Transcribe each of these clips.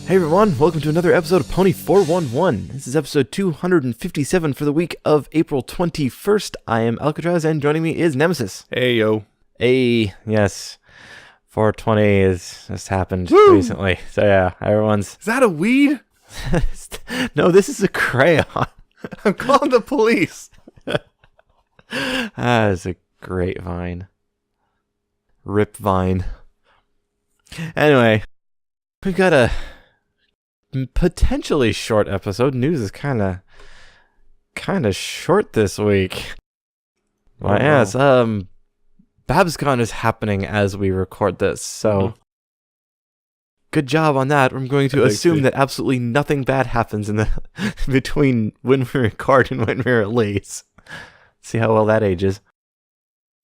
Hey everyone, welcome to another episode of Pony 411. This is episode 257 for the week of April 21st. I am Alca7raz and joining me is Nemesis. Hey yo. Hey, yes. 420 has just happened recently. So yeah, everyone's... Is that a weed? No, this is a crayon. I'm calling the police. That is a great vine. Rip vine. Anyway, we've got a potentially short episode. News is kind of short this week. Well, yes, BabsCon is happening as we record this, so good job on that. I'm going to assume that absolutely nothing bad happens in the between when we record and when we release. See how well that ages.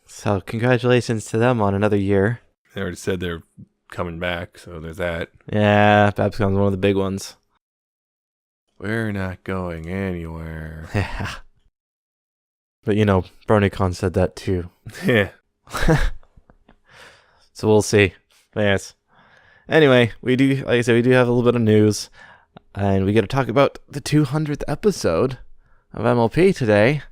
So congratulations to them on another year. They already said they're coming back, so there's that. Yeah, BabsCon's one of the big ones. We're not going anywhere. Yeah. But you know, BronyCon said that too. Yeah. So we'll see. Yes. Anyway, like I said, we do have a little bit of news. And we got to talk about the 200th episode of MLP today.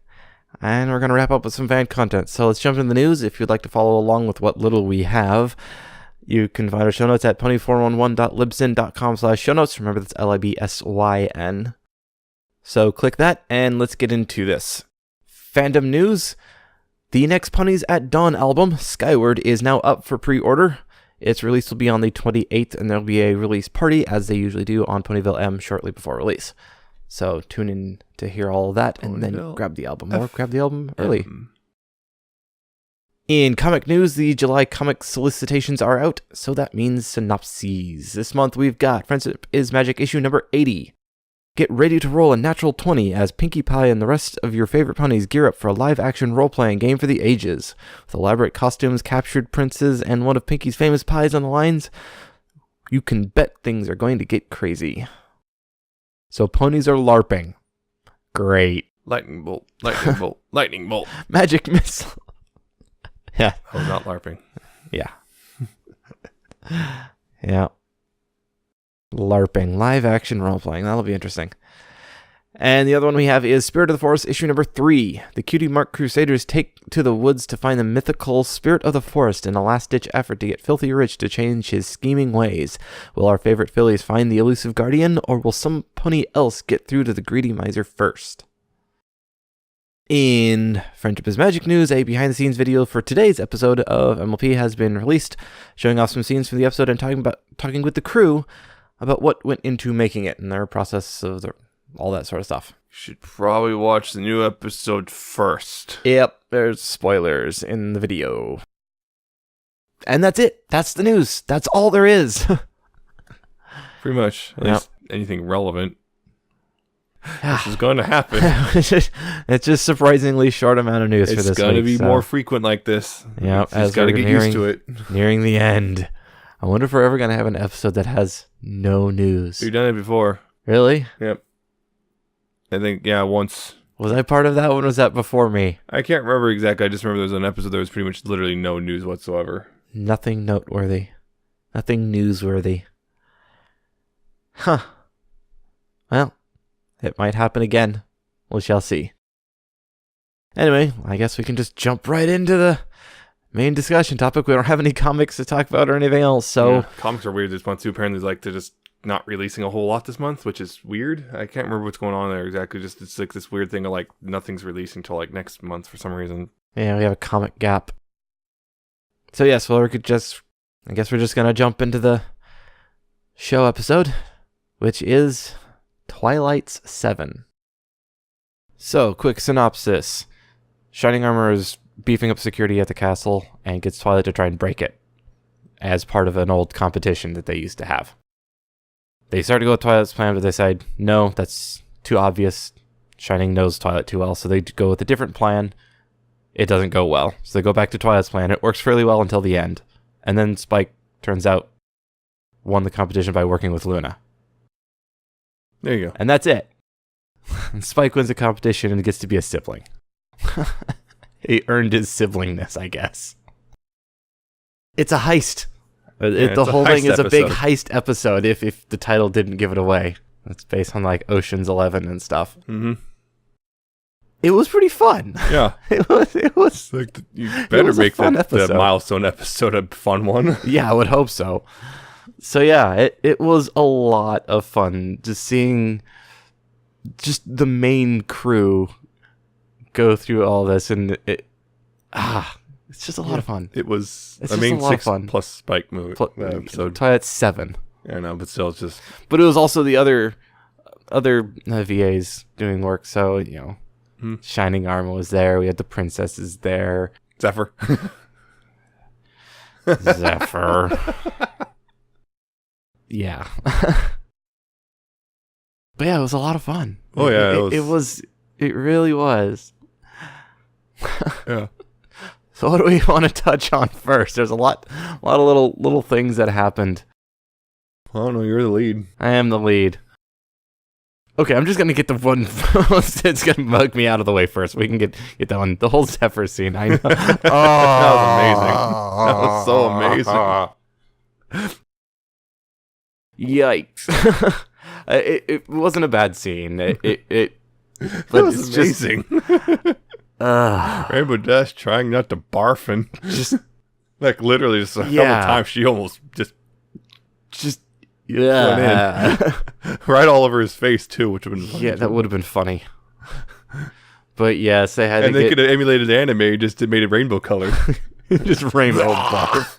And we're going to wrap up with some fan content. So let's jump into the news. If you'd like to follow along with what little we have, you can find our show notes at pony411.libsyn.com/show notes. Remember, that's LIBSYN. So click that, and let's get into this. Fandom news. The next Ponies at Dawn album, Skyward, is now up for pre-order. Its release will be on the 28th, and there'll be a release party, as they usually do on Ponyville M shortly before release. So tune in to hear all of that, and then grab the album, or grab the album early. In comic news, the July comic solicitations are out, so that means synopses. This month we've got Friendship is Magic issue number 80. Get ready to roll a natural 20 as Pinkie Pie and the rest of your favorite ponies gear up for a live-action role-playing game for the ages. With elaborate costumes, captured princes, and one of Pinkie's famous pies on the lines, you can bet things are going to get crazy. So ponies are LARPing. Great. Lightning bolt, lightning bolt, lightning bolt. Magic missile. Yeah. Oh, not LARPing. Yeah. Yeah. LARPing. Live action role playing. That'll be interesting. And the other one we have is Spirit of the Forest, issue number 3. The Cutie Mark Crusaders take to the woods to find the mythical Spirit of the Forest in a last-ditch effort to get Filthy Rich to change his scheming ways. Will our favorite fillies find the elusive guardian, or will some pony else get through to the greedy miser first? In Friendship is Magic news, a behind-the-scenes video for today's episode of MLP has been released, showing off some scenes from the episode and talking with the crew about what went into making it and their process of all that sort of stuff. You should probably watch the new episode first. Yep, there's spoilers in the video. And that's it. That's the news. That's all there is. Pretty much. At least anything relevant. This is going to happen. It's just surprisingly short amount of news for this week. It's going to be more frequent like this. Yeah, as got to get used to it. Nearing the end. I wonder if we're ever going to have an episode that has no news. We've done it before. Really? Yep. I think, once. Was I part of that one? Was that before me? I can't remember exactly. I just remember there was an episode that was pretty much literally no news whatsoever. Nothing noteworthy. Nothing newsworthy. Huh. Well, it might happen again. We shall see. Anyway, I guess we can just jump right into the main discussion topic. We don't have any comics to talk about or anything else, so... Yeah, comics are weird this month, too. Apparently, they're just not releasing a whole lot this month, which is weird. I can't remember what's going on there exactly. Just it's like this weird thing of nothing's releasing until next month for some reason. Yeah, we have a comic gap. So yes, well, I guess we're just gonna jump into the show episode, which is Twilight's 7. So, quick synopsis. Shining Armor is beefing up security at the castle and gets Twilight to try and break it as part of an old competition that they used to have. They start to go with Twilight's plan, but they decide, no, that's too obvious. Shining knows Twilight too well, so they go with a different plan. It doesn't go well. So they go back to Twilight's plan. It works fairly well until the end. And then Spike, turns out, won the competition by working with Luna. There you go. And that's it. And Spike wins the competition and gets to be a sibling. He earned his siblingness, I guess. It's a heist. The whole thing is a big episode. heist episode. If the title didn't give it away, it's based on like Ocean's 11 and stuff. Mm-hmm. It was pretty fun. Yeah. It was. Like you better was a make fun the episode. milestone episode a fun one. Yeah, I would hope so. So yeah, it was a lot of fun just seeing just the main crew go through all this, and it's just a lot of fun. It was, It's I just mean, a lot of 6 fun. plus Spike movie episode. Twilight 7. I know, but still, it's just But it was also the other VAs doing work, so, you know, Shining Armor was there, we had the princesses there. Zephyr. Zephyr. Yeah. But yeah, it was a lot of fun. Oh, yeah, It really was. Yeah. So what do we want to touch on first? There's a lot of little things that happened. I don't know, you're the lead. I am the lead. Okay, I'm just gonna get the one it's gonna bug me out of the way first. We can get that one. The whole Zephyr scene. I know. That was so amazing. Yikes. It wasn't a bad scene. It That was amazing. Rainbow Dash trying not to barf and Just like literally just a couple Yeah. times she almost just yeah. went in. Right all over his face too, which would have been funny. Yeah, that would have been funny. But yes, they had And to they get could have emulated the anime, just made it rainbow colored. just rainbow barf.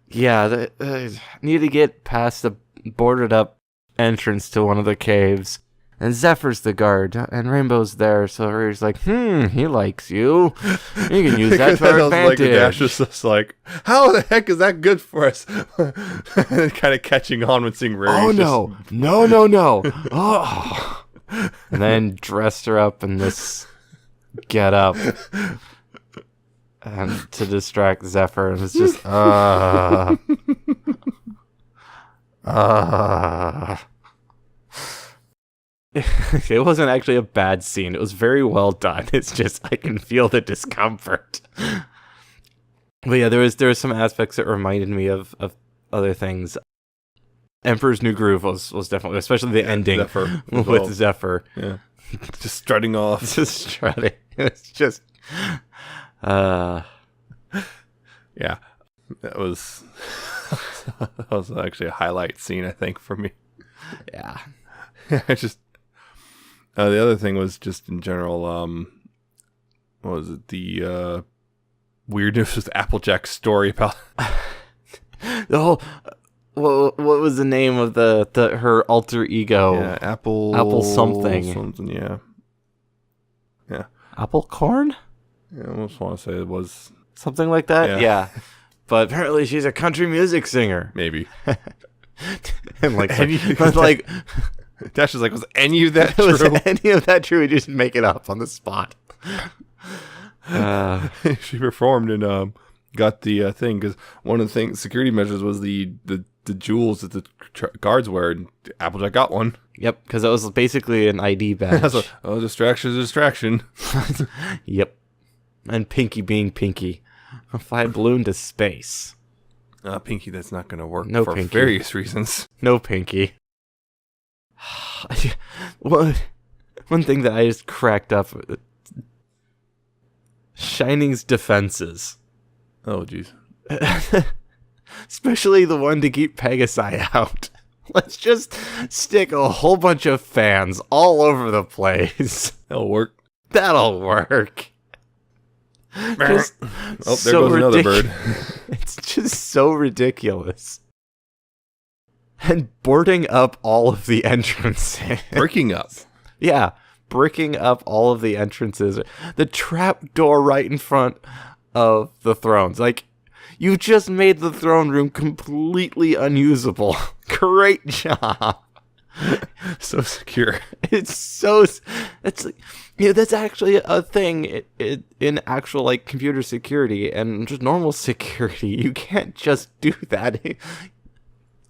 Yeah, they need to get past the boarded up entrance to one of the caves. And Zephyr's the guard, and Rainbow's there, so Ray's like, he likes you. You can use that to our advantage. Like, Dash was just like, how the heck is that good for us? And kind of catching on when seeing Ray. Oh, no. No. Oh. And then dressed her up in this get up and to distract Zephyr, and it's just, It wasn't actually a bad scene. It was very well done. It's just I can feel the discomfort. But yeah, there was some aspects that reminded me of other things. Emperor's New Groove was definitely, especially the ending Zephyr with Zephyr. Yeah. Just strutting off. Just strutting. It's just Yeah. That was actually a highlight scene, I think, for me. yeah. I just the other thing was just in general, what was it? The weirdness with Applejack's story about The whole what was the name of the her alter ego? yeah, Apple something. Yeah. Apple corn? I almost want to say it was Something like that? Yeah. But apparently she's a country music singer. maybe. And like Dash is like, was any of that was true? any of that true? We just make it up on the spot. She performed and got the thing because one of the things security measures was the jewels that the guards wear, and Applejack got one. Yep, because that was basically an ID badge. I was like, oh, distraction's a distraction. Yep. And Pinky being Pinky. Fly a balloon to space. Pinky, that's not going to work No for Pinky. various reasons. No Pinky. One thing that I just cracked up. Shining's defenses. Oh, jeez. Especially the one to keep Pegasus out. Let's just stick a whole bunch of fans all over the place. That'll work. That'll work. Just Oh, there goes another bird. It's just so ridiculous. And boarding up all of the entrances. Breaking up. Yeah, bricking up all of the entrances. The trap door right in front of the thrones. Like, you just made the throne room completely unusable. Great job. So secure. It's like, that's actually a thing in actual like computer security and just normal security. You can't just do that.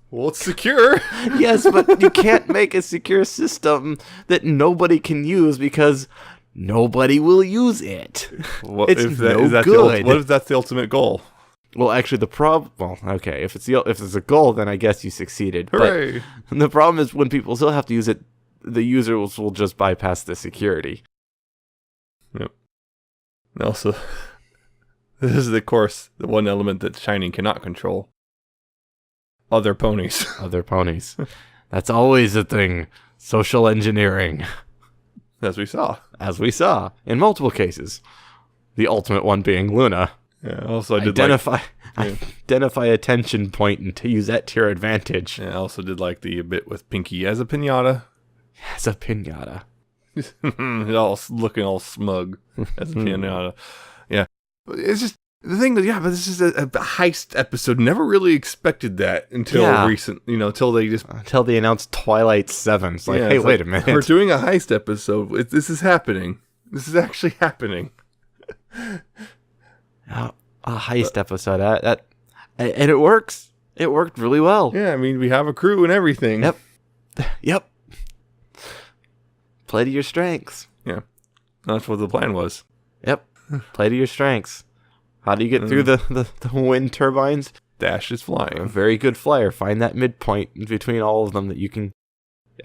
Well, it's secure. Yes, but you can't make a secure system that nobody can use because nobody will use it. What It's if that, no is that good. what if that's the ultimate goal? Well, actually, okay, if it's a goal, then I guess you succeeded. Hooray! But the problem is when people still have to use it, the users will just bypass the security. Yep. And also, this is, of course, the one element that Shining cannot control. Other ponies. Other ponies. That's always a thing. Social engineering. As we saw. As we saw in multiple cases. The ultimate one being Luna. Yeah, also I did identify a tension point and to use that to your advantage. Yeah, I also did like the bit with Pinky as a pinata. As a pinata. all looking all smug as a pinata. Yeah. It's just the thing that, but this is a heist episode. Never really expected that until recent, until they announced Twilight 7. It's like, hey, wait a minute. We're doing a heist episode. This is happening. This is actually happening. A heist episode. And it works. It worked really well. Yeah, I mean, we have a crew and everything. Yep. Play to your strengths. Yeah. That's what the plan was. Yep. Play to your strengths. How do you get through the wind turbines? Dash is flying. A very good flyer. Find that midpoint between all of them that you can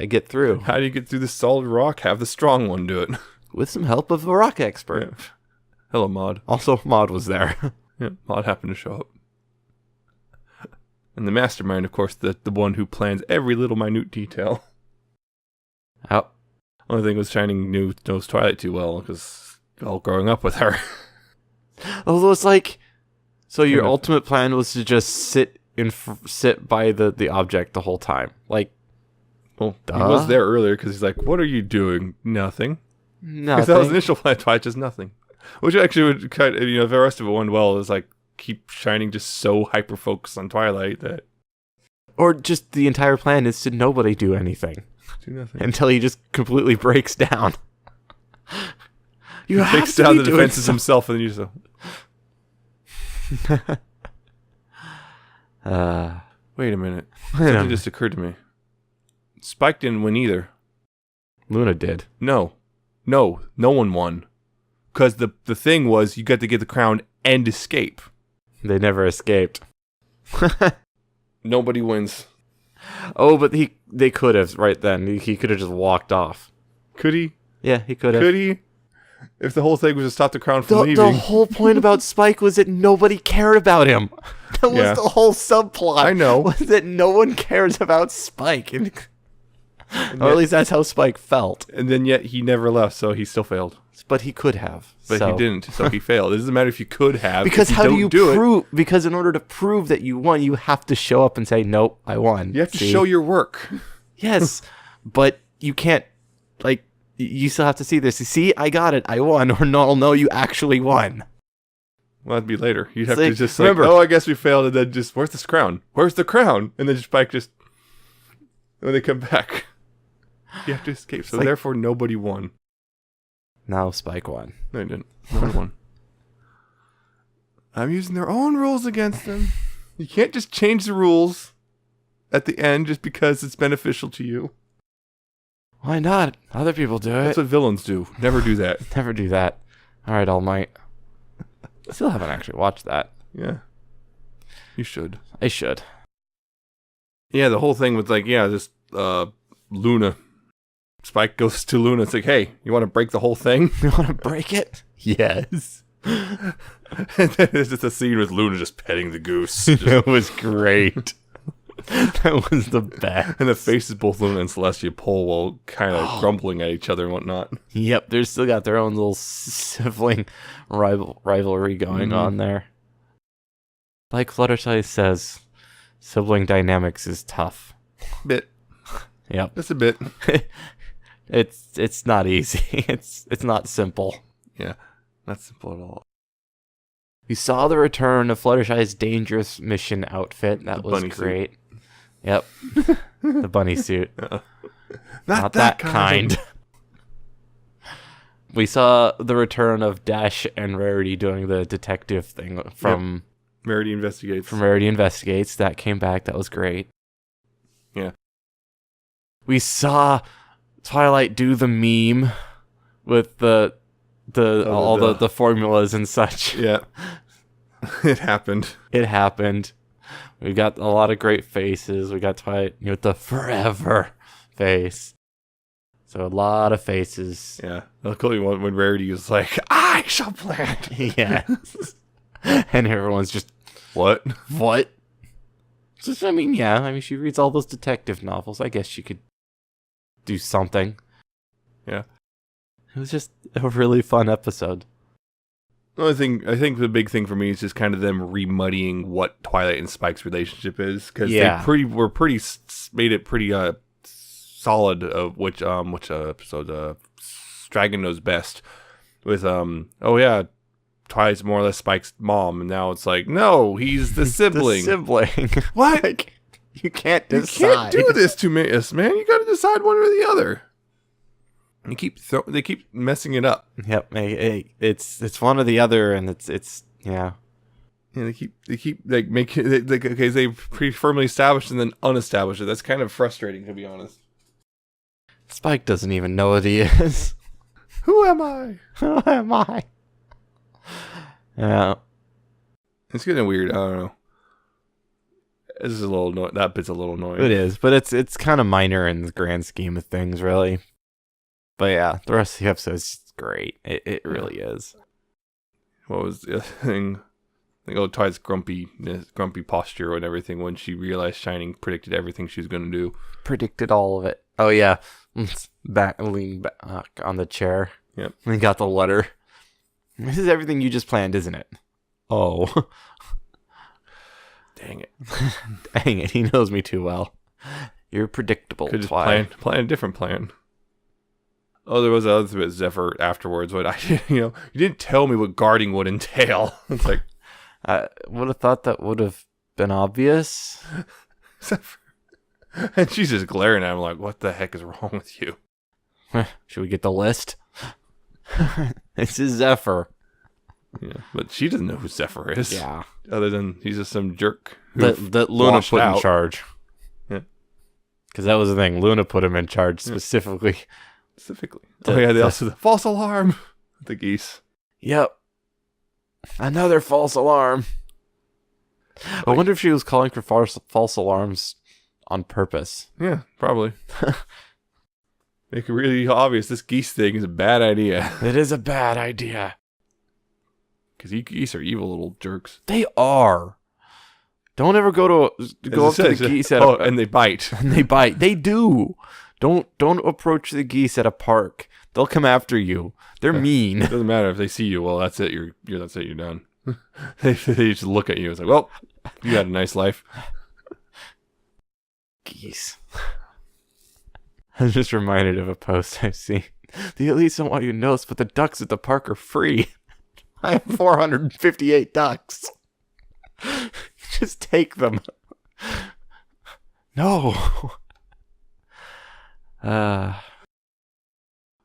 get through. How do you get through the solid rock? Have the strong one do it. With some help of the rock expert. Yeah. Hello, Maud. Also, Maud was there. Yeah, Maud happened to show up. And the mastermind, of course, the one who plans every little minute detail. Oh. Only thing was Shining knows Twilight too well, because all growing up with her. Although it's like, so your ultimate plan was to just sit by the object the whole time. Like, well, he was there earlier because he's like, what are you doing? Nothing. Nothing. That was the initial plan, Twilight, just nothing. Which actually would kind of, if the rest of it went well, is like, keep Shining just so hyper-focused on Twilight that... Or just the entire plan is to nobody do anything. Do nothing. Until he just completely breaks down. He breaks down the defenses himself and then you just... Wait a minute. Something just occurred to me. Spike didn't win either. Luna did. No one won. Because the thing was, you got to get the crown and escape. They never escaped. Nobody wins. Oh, but they could have right then. He could have just walked off. Could he? Yeah, he could have. Could he? If the whole thing was to stop the crown from leaving. The whole point about Spike was that nobody cared about him. That was the whole subplot. I know. Was that no one cares about Spike. Or at least that's how Spike felt. And then yet he never left, so he still failed. But he could have. But he didn't, so he failed. It doesn't matter if you could have. Because how do you prove? Because in order to prove that you won, you have to show up and say, nope, I won. You have to show your work. Yes, but you can't, you still have to see this. See, I got it, I won. Or no, you actually won. Well, that'd be later. You'd have to just remember, I guess we failed, and then just, where's this crown? Where's the crown? And then Spike just, when they come back, you have to escape. So therefore, nobody won. Now Spike won. No, he didn't. No one won. I'm using their own rules against them. You can't just change the rules at the end just because it's beneficial to you. Why not? Other people do it. That's what villains do. Never do that. Never do that. All right, All Might. Still haven't actually watched that. Yeah. You should. I should. Yeah, the whole thing was just Luna. Spike goes to Luna. It's like, hey, you want to break the whole thing? You want to break it? Yes. And then there's just a scene with Luna just petting the goose. It was great. That was the best. And the faces both Luna and Celestia pull while kind of grumbling at each other and whatnot. Yep, they've still got their own little sibling rivalry going on there. Like Fluttershy says, sibling dynamics is tough. Bit. Yep. Just a bit. It's not easy. It's not simple. Yeah, not simple at all. We saw the return of Fluttershy's dangerous mission outfit. That was great. Suit. Yep. The bunny suit. Not that kind. We saw the return of Dash and Rarity doing the detective thing from Rarity Investigates. From Rarity Investigates. That came back. That was great. Yeah. We saw Twilight do the meme with the formulas and such. Yeah. It happened. It happened. We got a lot of great faces. We got Twilight with the forever face. So a lot of faces. Yeah. Luckily, when Rarity is like, I shall plant. Yeah. And everyone's just, What? what? Just, I mean, she reads all those detective novels. I guess she could do something. Yeah. It was just a really fun episode. The only thing, I think the big thing for me is just kind of them remuddying what Twilight and Spike's relationship is. Because they made it pretty solid of which episode Dragon Knows Best with Twilight's more or less Spike's mom, and now it's like, no, he's the sibling. The sibling. What? Like, you can't decide. You can't do this to me, man. You got to decide one or the other. They keep messing it up. Yep. It's one or the other, and it's yeah. Yeah, they keep like making it like, okay, they pretty firmly established and then unestablished it. That's kind of frustrating, to be honest. Spike doesn't even know what he is. Who am I? Who am I? Yeah. It's getting weird. I don't know. This is a little that bit's a little annoying. It is, but it's kind of minor in the grand scheme of things, really. But yeah, the rest of the episode is great. It really is. What was the other thing? Like, Twilight's grumpy posture and everything when she realized Shining predicted everything she was going to do. Predicted all of it. Oh yeah, lean back on the chair. Yep. And got the letter. This is everything you just planned, isn't it? Oh. Dang it. Dang it, he knows me too well. You're predictable, Could just plan a different plan. Oh, there was another bit of Zephyr afterwards. What you didn't tell me what guarding would entail. It's like, I would have thought that would have been obvious. Zephyr. And she's just glaring at him like, what the heck is wrong with you? Should we get the list? This is Zephyr. Yeah, but she doesn't know who Zephyr is. Yeah. Other than he's just some jerk that Luna put out. In charge. Yeah. Because that was the thing. Luna put him in charge specifically. They also the false alarm. The geese. Yep. Another false alarm. I wonder if she was calling for false alarms on purpose. Yeah, probably. Make it really obvious this geese thing is a bad idea. It is a bad idea. Because geese are evil little jerks. They are. Don't ever go up to the geese at and they bite. And they bite. They do. Don't approach the geese at a park. They'll come after you. They're mean. It doesn't matter if they see you. Well, that's it. That's it. You're done. they just look at you. It's like, well, you had a nice life. Geese. I'm just reminded of a post I've seen. The elites don't want you to notice, but the ducks at the park are free. I have 458 ducks. Just take them. No.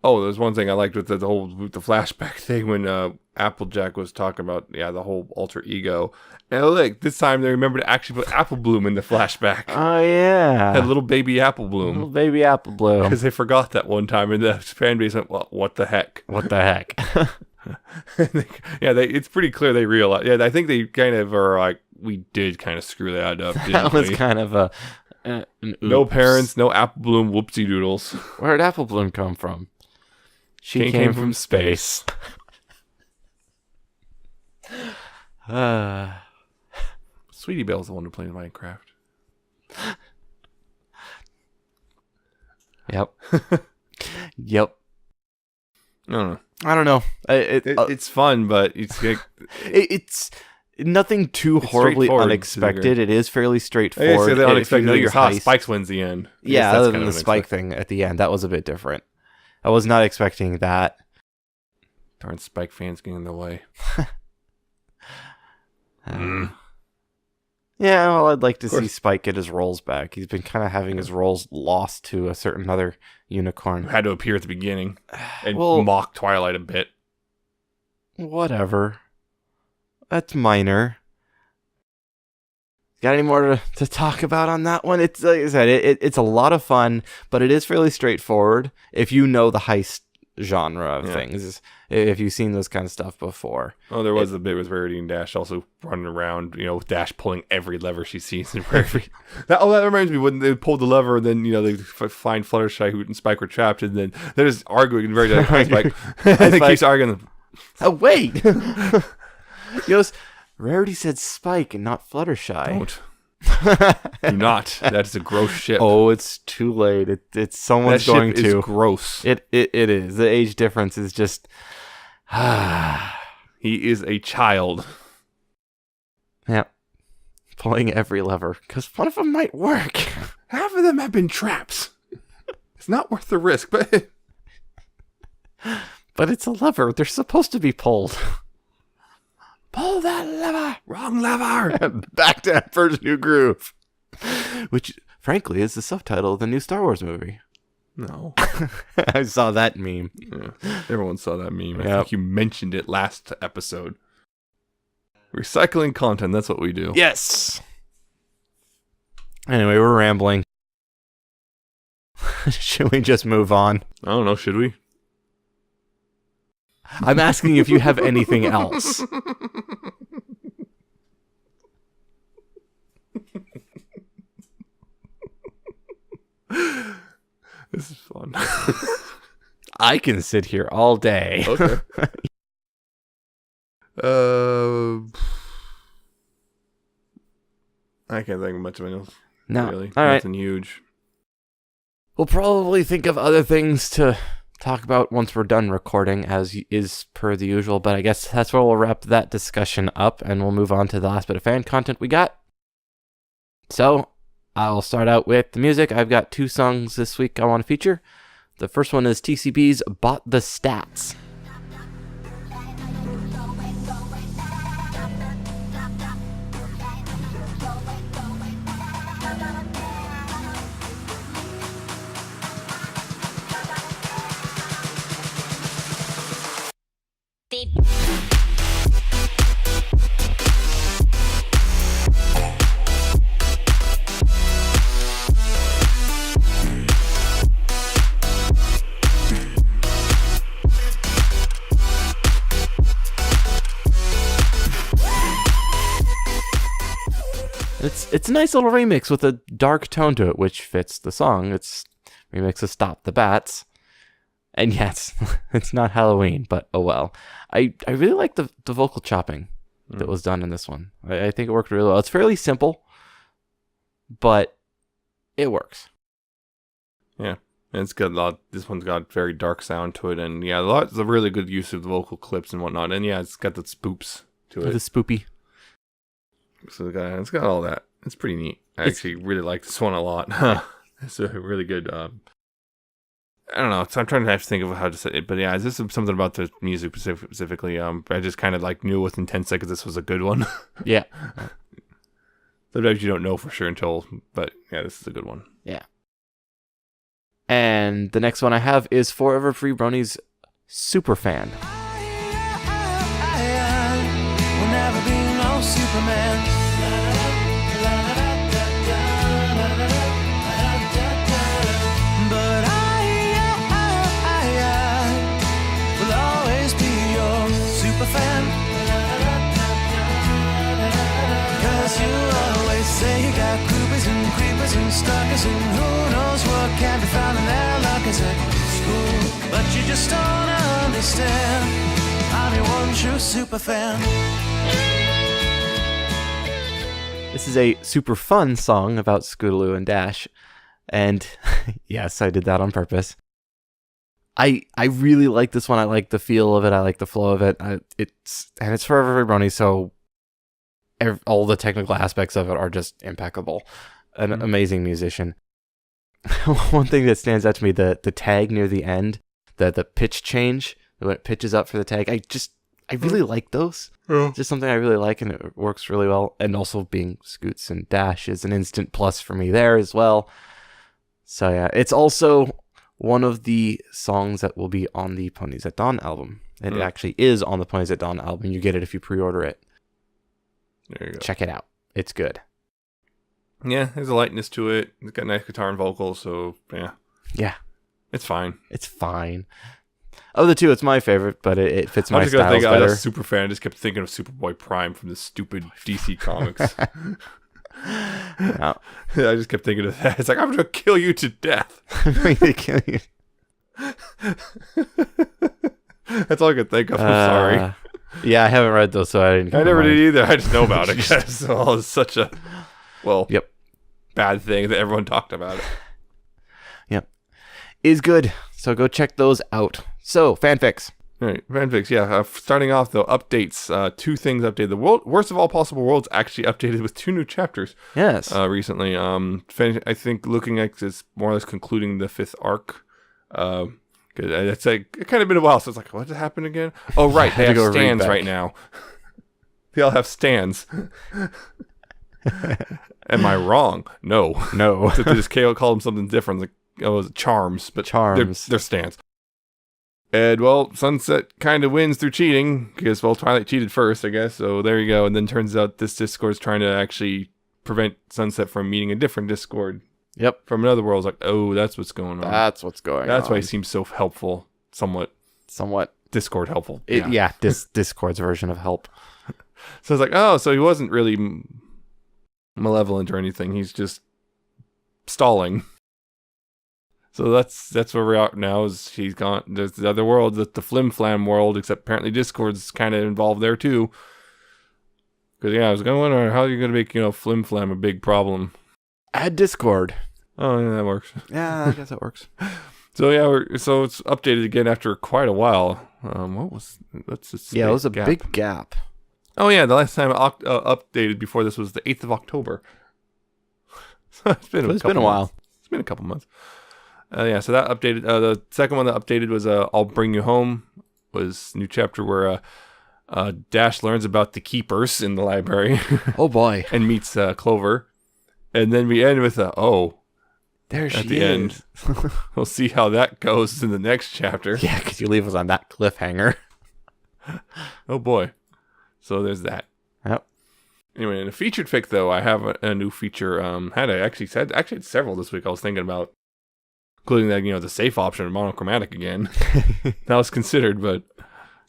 There's one thing I liked with the flashback thing when Applejack was talking about the whole alter ego. And look, this time they remembered to actually put Apple Bloom in the flashback. Oh yeah, a little baby Apple Bloom. Little baby Apple Bloom. Because they forgot that one time, and the fan base went, "Well, what the heck? What the heck?" It's pretty clear they realize. Yeah, I think they kind of are like, we did kind of screw that up. That was kind of no parents, no Apple Bloom, whoopsie doodles. Where'd Apple Bloom come from? She came from space. Sweetie Belle's the one who plays Minecraft. Yep. Yep. I don't know. It's fun, but it's nothing too horribly unexpected. It is fairly straightforward. Unexpected. Your hot Spikes wins the end. Yeah, other than the Spike thing at the end, that was a bit different. I was not expecting that. Darn Spike fans getting in the way. Yeah, well, I'd like to see Spike get his roles back. He's been kind of having his roles lost to a certain other unicorn. Who had to appear at the beginning and mock Twilight a bit. Whatever. That's minor. Got any more to talk about on that one? It's like I said, it's a lot of fun, but it is fairly straightforward if you know the heist genre of things. If you've seen this kind of stuff before. Oh, there was a bit with Rarity and Dash also running around, with Dash pulling every lever she sees. And that reminds me when they pulled the lever, and then they find Fluttershy, Hoot, and Spike were trapped, and then they're just arguing and very like, Spike, and they keeps arguing. Oh wait, Rarity said Spike and not Fluttershy. Don't. Do not. That's a gross ship. Oh, it's too late. It's someone's that going ship to. Is gross. It is. The age difference is just. He is a child. Yeah. Pulling every lever because one of them might work. Half of them have been traps. It's not worth the risk, but it's a lever. They're supposed to be pulled. Pull that lever. Wrong lever. Back to Emperor's New Groove. Which, frankly, is the subtitle of the new Star Wars movie. No. I saw that meme. Yeah, everyone saw that meme. I think you mentioned it last episode. Recycling content, that's what we do. Yes. Anyway, we're rambling. Should we just move on? I don't know, should we? I'm asking if you have anything else. This is fun. I can sit here all day. Okay. I can't think of much of anything else. No. Really. All right. Nothing huge. We'll probably think of other things to talk about once we're done recording, as is per the usual, but I guess that's where we'll wrap that discussion up, and we'll move on to the last bit of fan content we got. So, I'll start out with the music. I've got 2 songs this week I want to feature. The first one is TCB's Bought the Stats. It's a nice little remix with a dark tone to it, which fits the song. It's a remix of Stop the Bats. And yes, it's not Halloween, but oh well. I really like the vocal chopping that was done in this one. I think it worked really well. It's fairly simple, but it works. Yeah. And it's got a lot. This one's got very dark sound to it, and yeah, it's a really good use of the vocal clips and whatnot. And yeah, it's got the spoops to it. The spoopy. So it's got all that. It's pretty neat. I actually really like this one a lot. It's a really good. I don't know. So I'm trying to think of how to say it, but yeah, this is something about the music specifically. I just kind of knew within 10 seconds this was a good one. Yeah. Sometimes you don't know for sure but yeah, this is a good one. Yeah. And the next one I have is Forever Free Brony's Superfan. We'll never be no Superman. But I will always be your superfan. 'Cause you always say you got groupies and creepers and stalkers, and who knows what can be found in their lockers at school. But you just don't understand. I'm your one true superfan. This is a super fun song about Scootaloo and Dash. And yes, I did that on purpose. I really like this one. I like the feel of it. I like the flow of it. It's for everybody, so all the technical aspects of it are just impeccable. An amazing musician. One thing that stands out to me, the tag near the end, the pitch change, when it pitches up for the tag, I really like those. Yeah. It's just something I really like, and it works really well. And also being Scoots and Dash is an instant plus for me there as well. So yeah, it's also one of the songs that will be on the Ponies at Dawn album. And it actually is on the Ponies at Dawn album. You get it if you pre-order it. There you go. Check it out. It's good. Yeah, there's a lightness to it. It's got nice guitar and vocals, so yeah. Yeah. It's fine. It's fine. Of the two, it's my favorite, but it fits my styles I was better. a super fan. I just kept thinking of Superboy Prime from the stupid DC comics. No. I just kept thinking of that. It's like, I'm going to kill you to death. I'm going to kill you. That's all I could think of. I'm sorry. Yeah, I haven't read those, so I didn't. I never did either. I just know about it. So it's such a, Yep. bad thing that everyone talked about it. Yep. Is good. So go check those out. So, fanfics. All right, fanfics, yeah. Starting off, though, updates. 2 things updated. The Worst of All Possible Worlds actually updated with 2 new chapters. Yes. Recently. I think looking like it's more or less concluding the 5th arc. Cause it's like, it kind of been a while, so it's like, what happened again? Oh, right, they have stands right now. They all have stands. Am I wrong? No. Except they just call them something different, like, it was charms, but Charms. They're stands. And, well, Sunset kind of wins through cheating, because, well, Twilight cheated first, I guess, so there you go. And then turns out this Discord is trying to actually prevent Sunset from meeting a different Discord. Yep. From another world. It's like, oh, that's what's going on. That's what's going on. That's why he seems so helpful. Somewhat Discord helpful. Discord's version of help. So it's like, oh, so he wasn't really malevolent or anything. He's just stalling. So that's where we're at now. Is he's gone? There's the other world, the Flim Flam world, except apparently Discord's kind of involved there too. Because I was going to wonder how you're going to make Flim Flam a big problem. Add Discord. Oh, yeah, that works. Yeah, I guess that works. So yeah, so it's updated again after quite a while. That's it was a big gap. Oh yeah, the last time updated before this was the 8th of October. So it's been a while. It's been a couple months. So that updated. The second one that updated was "I'll Bring You Home." Was new chapter where Dash learns about the keepers in the library. Oh boy! And meets Clover, and then we end with there she at the is. end. We'll see how that goes in the next chapter. Yeah, because you leave us on that cliffhanger. Oh boy! So there's that. Yep. Anyway, in a featured fic though, I have a new feature. I had several this week. I was thinking about. Including that, the safe option of monochromatic again. That was considered, but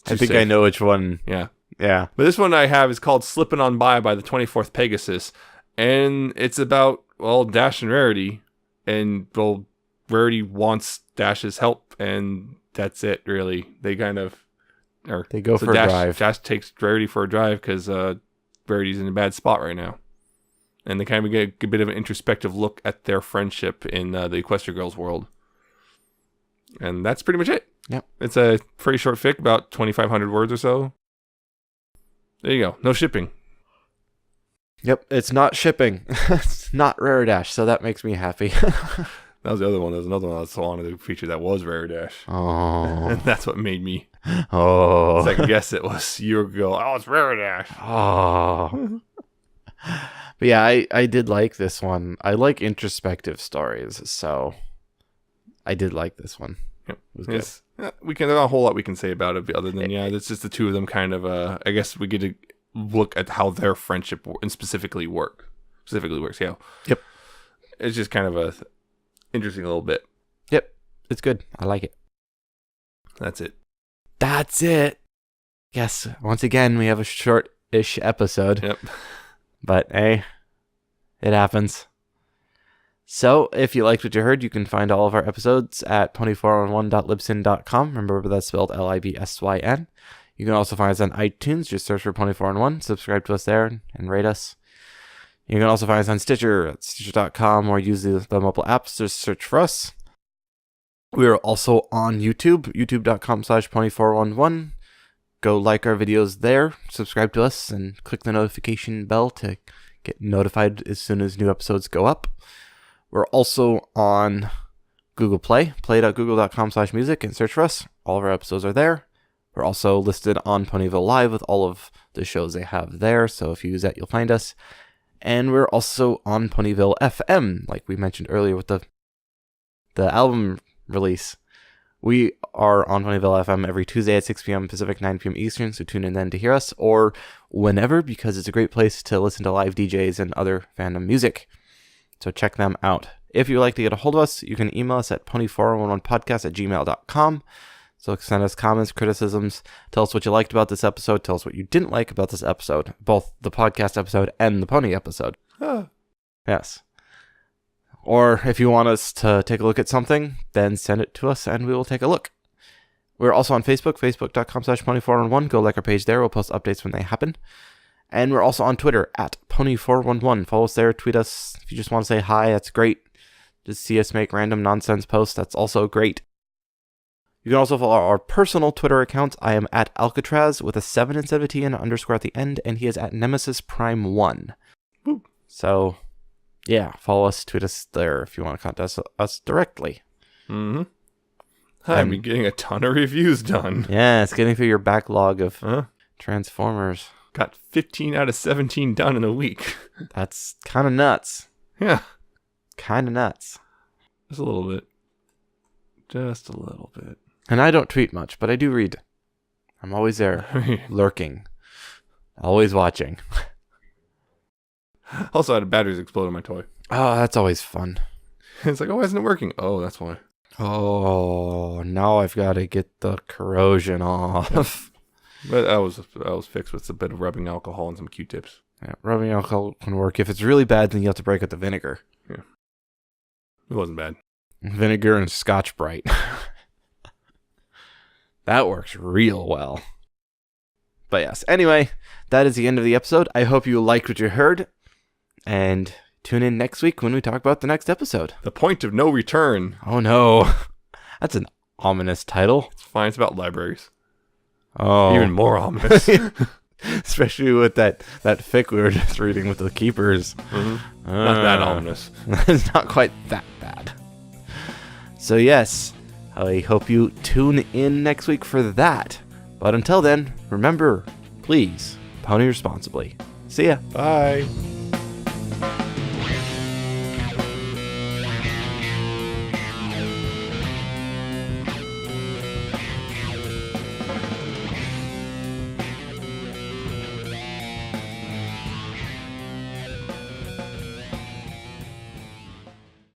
I think I know which one. Yeah. Yeah. But this one I have is called Slippin On By the 24th Pegasus. And it's about, well, Dash and Rarity. And, well, Rarity wants Dash's help, and that's it, really. They kind of... They go for a drive. Dash takes Rarity for a drive because Rarity's in a bad spot right now. And they kind of get a bit of an introspective look at their friendship in the Equestria Girls world. And that's pretty much it. Yep. It's a pretty short fic, about 2,500 words or so. There you go. No shipping. Yep, it's not shipping. It's not Rare Dash, so that makes me happy. That was the other one. There was another one I wanted to feature that was Rare Dash. Oh. And that's what made me second guess it was a year ago. Oh, it's Rare Dash. Oh. But yeah, I did like this one. I like introspective stories, so I did like this one. Yep. It was good. There's not a whole lot we can say about it other than, it's just the two of them kind of, I guess we get to look at how their friendship specifically works. Yeah. Yep. It's just kind of a interesting little bit. Yep. It's good. I like it. That's it. Yes. Once again, we have a short-ish episode. Yep. But hey, it happens. So, if you liked what you heard, you can find all of our episodes at pony411.libsyn.com. Remember, that's spelled Libsyn. You can also find us on iTunes. Just search for Pony411. Subscribe to us there and rate us. You can also find us on Stitcher at Stitcher.com or use the mobile apps. Just search for us. We are also on YouTube, youtube.com/pony411. Go like our videos there, subscribe to us, and click the notification bell to get notified as soon as new episodes go up. We're also on Google Play, play.google.com/music, and search for us. All of our episodes are there. We're also listed on Ponyville Live with all of the shows they have there, so if you use that, you'll find us. And we're also on Ponyville FM, like we mentioned earlier with the album release. We are on Ponyville FM every Tuesday at 6 p.m. Pacific, 9 p.m. Eastern, so tune in then to hear us, or whenever, because it's a great place to listen to live DJs and other fandom music. So check them out. If you'd like to get a hold of us, you can email us at pony411podcast@gmail.com. So send us comments, criticisms, tell us what you liked about this episode, tell us what you didn't like about this episode, both the podcast episode and the pony episode. Yes. Or if you want us to take a look at something, then send it to us and we will take a look. We're also on Facebook, facebook.com/pony411. Go like our page there. We'll post updates when they happen. And we're also on Twitter at pony411. Follow us there. Tweet us. If you just want to say hi, that's great. Just see us make random nonsense posts. That's also great. You can also follow our personal Twitter accounts. I am at Alca7raz with a 7 instead of a T and an underscore at the end. And he is at Nemesis Prime 1. Woo. So, yeah, follow us, tweet us there if you want to contact us directly. Mm-hmm. I've been getting a ton of reviews done. Yeah, it's getting through your backlog of Transformers. Got 15 out of 17 done in a week. That's kind of nuts. Yeah. Kind of nuts. Just a little bit. Just a little bit. And I don't tweet much, but I do read. I'm always there, lurking. Always watching. Also, I had batteries explode on my toy. Oh, that's always fun. It's like, oh, why isn't it working? Oh, that's why. Oh, now I've got to get the corrosion off. But I was fixed with a bit of rubbing alcohol and some Q-tips. Yeah, rubbing alcohol can work. If it's really bad, then you have to break out the vinegar. Yeah. It wasn't bad. Vinegar and Scotch Brite. That works real well. But yes, anyway, that is the end of the episode. I hope you liked what you heard. And tune in next week when we talk about the next episode. The Point of No Return. Oh no. That's an ominous title. It's fine. It's about libraries. Oh. Even more ominous. Especially with that fic we were just reading with the keepers. Mm-hmm. Not that ominous. It's not quite that bad. So yes, I hope you tune in next week for that. But until then, remember, please, pony responsibly. See ya. Bye.